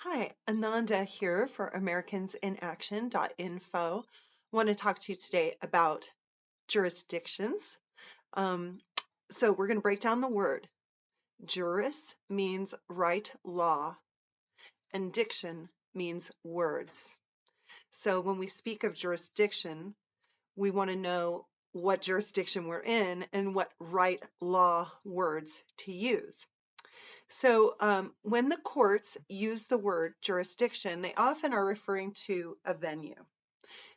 Hi, Ananda here for americaninaction.info. Want to talk to you today about jurisdictions. Um, so we're going to break down the word. Juris means right law, and diction means words. So when we speak of jurisdiction, we want to know what jurisdiction we're in and what right law words to use. So when the courts use the word jurisdiction, they often are referring to a venue.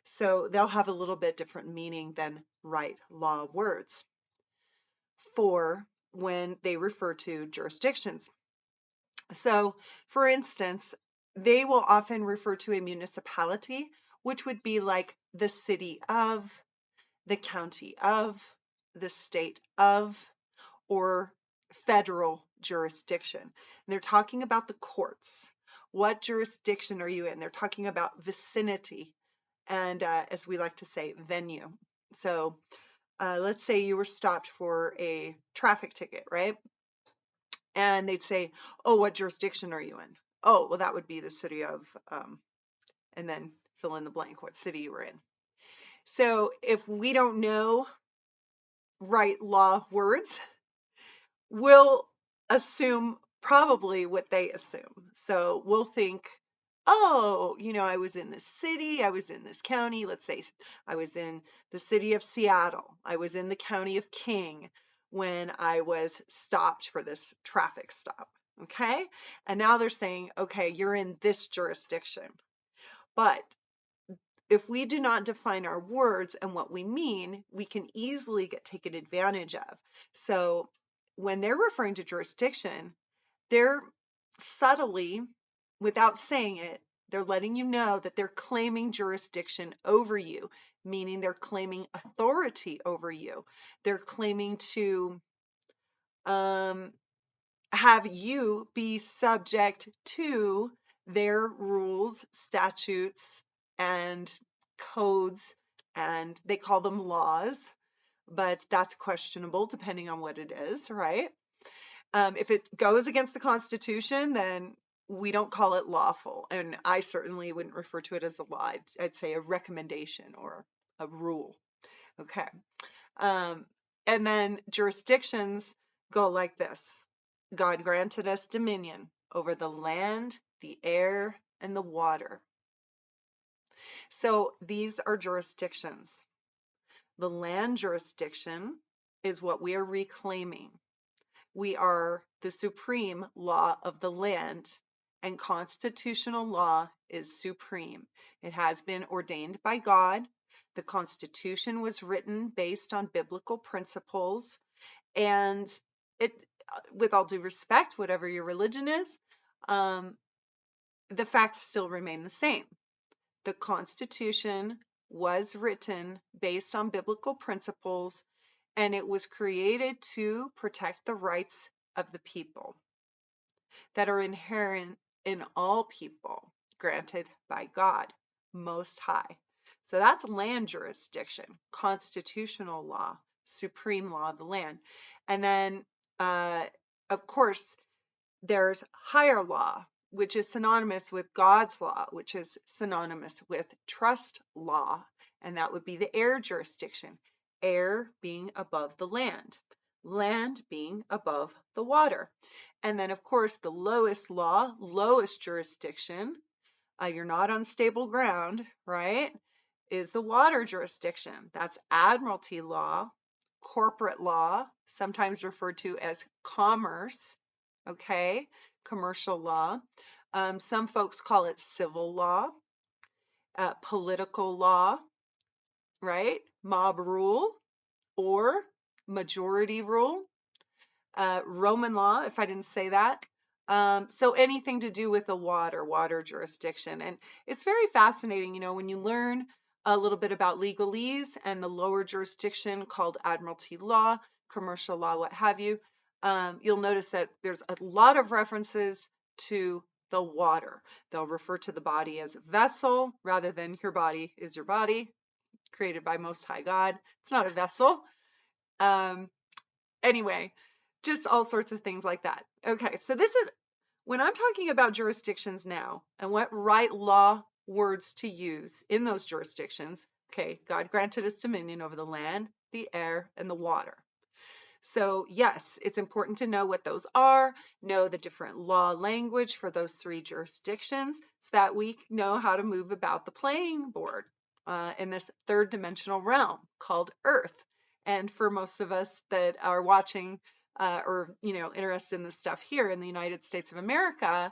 So they'll have a little bit different meaning than right law words for when they refer to jurisdictions. So for instance, they will often refer to a municipality, which would be like the city of, the county of, the state of, or federal jurisdiction. And they're talking about the courts. What jurisdiction are you in? They're talking about vicinity and, as we like to say, venue. So let's say you were stopped for a traffic ticket, right? And they'd say, oh, what jurisdiction are you in? Oh, well, that would be the city of, and then fill in the blank, what city you were in. So if we don't know right law words, we'll assume probably what they assume. So we'll think, oh, I was in this city, I was in this county. Let's say I was in the city of Seattle, I was in the county of King when I was stopped for this traffic stop. Okay. And now they're saying, okay, you're in this jurisdiction. But if we do not define our words and what we mean, we can easily get taken advantage of. So when they're referring to jurisdiction, they're subtly, without saying it, they're letting you know that they're claiming jurisdiction over you, meaning they're claiming authority over you. They're claiming to have you be subject to their rules, statutes, and codes, and they call them laws, but that's questionable depending on what it is, right? If it goes against the Constitution, then we don't call it lawful. And I certainly wouldn't refer to it as a law. I'd say a recommendation or a rule. Okay. Um, and then jurisdictions go like this. God granted us dominion over the land, the air, and the water. So these are jurisdictions. The land jurisdiction is what we are reclaiming. We are the supreme law of the land, and constitutional law is supreme. It has been ordained by God. The Constitution was written based on biblical principles, and it, with all due respect, whatever your religion is, the facts still remain the same. The Constitution was written based on biblical principles, and it was created to protect the rights of the people that are inherent in all people, granted by God Most High. So that's land jurisdiction, constitutional law, supreme law of the land. And then, of course, there's higher law, which is synonymous with God's law, which is synonymous with trust law, and that would be the air jurisdiction, air being above the land being above the water. And then, of course, the lowest law, lowest jurisdiction, you're not on stable ground, right, is the water jurisdiction. That's admiralty law, corporate law, sometimes referred to as commerce, okay, commercial law. Some folks call it civil law, political law, right, mob rule or majority rule, Roman law, if I didn't say that. So anything to do with the water jurisdiction. And it's very fascinating, when you learn a little bit about legalese and the lower jurisdiction called admiralty law, commercial law, what have you, you'll notice that there's a lot of references to the water. They'll refer to the body as a vessel rather than your body is your body, created by Most High God. It's not a vessel. Anyway, just all sorts of things like that. Okay, so this is When I'm talking about jurisdictions now and what right law words to use in those jurisdictions, okay, God granted us dominion over the land, the air, and the water. So, yes, it's important to know what those are, know the different law language for those three jurisdictions so that we know how to move about the playing board in this third dimensional realm called Earth. And for most of us that are watching or interested in this stuff here in the United States of America,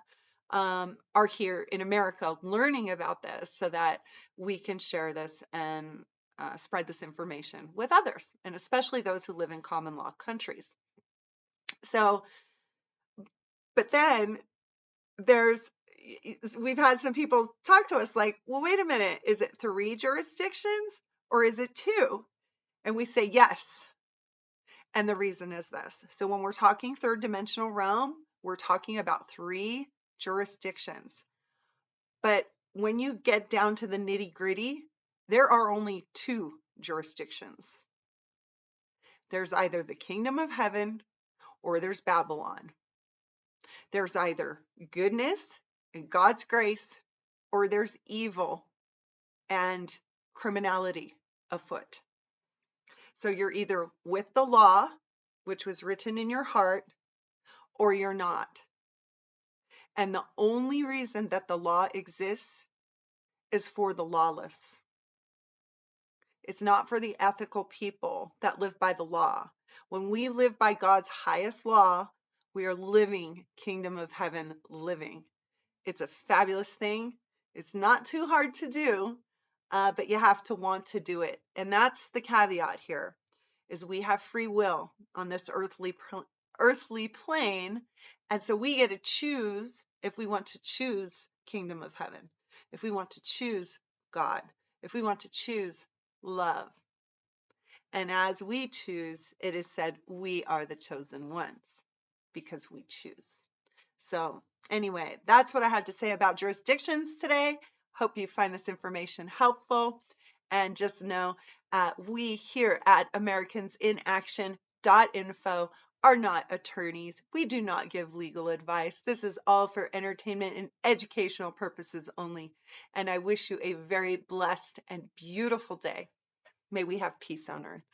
are here in America learning about this so that we can share this and spread this information with others, and especially those who live in common law countries. So, but then there's, we've had some people talk to us like, well, wait a minute, is it 3 jurisdictions or is it 2? And we say yes. And the reason is this. So when we're talking third dimensional realm, we're talking about 3 jurisdictions. But when you get down to the nitty gritty, there are only 2 jurisdictions. There's either the kingdom of heaven or there's Babylon. There's either goodness and God's grace or there's evil and criminality afoot. So you're either with the law, which was written in your heart, or you're not. And the only reason that the law exists is for the lawless. It's not for the ethical people that live by the law. When we live by God's highest law, we are living kingdom of heaven living. It's a fabulous thing. It's not too hard to do, but you have to want to do it. And that's the caveat here, is we have free will on this earthly plane. And so we get to choose if we want to choose kingdom of heaven, if we want to choose God, if we want to choose love. And as we choose, it is said we are the chosen ones because we choose. So anyway, that's what I had to say about jurisdictions today. Hope you find this information helpful. And just know we here at americaninaction.info are not attorneys. We do not give legal advice. This is all for entertainment and educational purposes only. And I wish you a very blessed and beautiful day. May we have peace on earth.